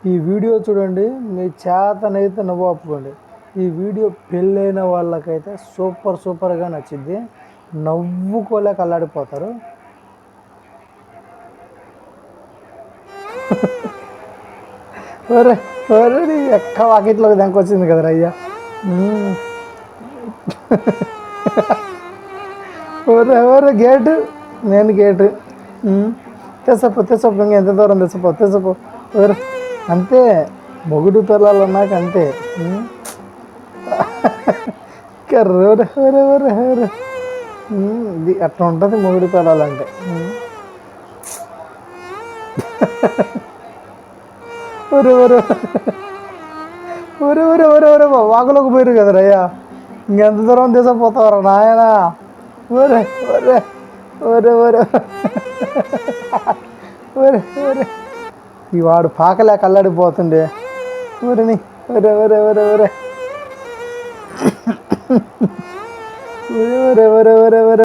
ఈ వీడియో చూడండి, మీ చేతనైతే నవ్వు ఆపుకోండి. ఈ వీడియో పెళ్ళైన వాళ్ళకైతే సూపర్గా నచ్చింది. నవ్వుకోలేక అల్లాడిపోతారు. ఒరే ఒరే నీ ఎక్క వాకిట్లోకి దాకొచ్చింది కదరా అయ్యా. ఒరే గేటు, నేను గేటు. తెసపో ఇంకా ఎంత దూరం తెసపో. ఒరే అంతే, మొగుడు పిల్లలు అన్నాక అంతే. ఒరే ఇది అట్లా ఉంటుంది మొగుడు పిల్లలంటే. ఒరే వాకులోకి పోయారు కదరా అయ్యా, ఇంకెంత దూరం తీసుకుపోతావరా నాయన. ఒరే ఒరే ఒరే ఒరే ఒరే ఒరే ఈ వాడు పాకలేక అల్లాడిపోతుండే. ఒరే ఒరే ఒరే ఒరే ఒరే ఒరే ఒరే ఒరే ఒరే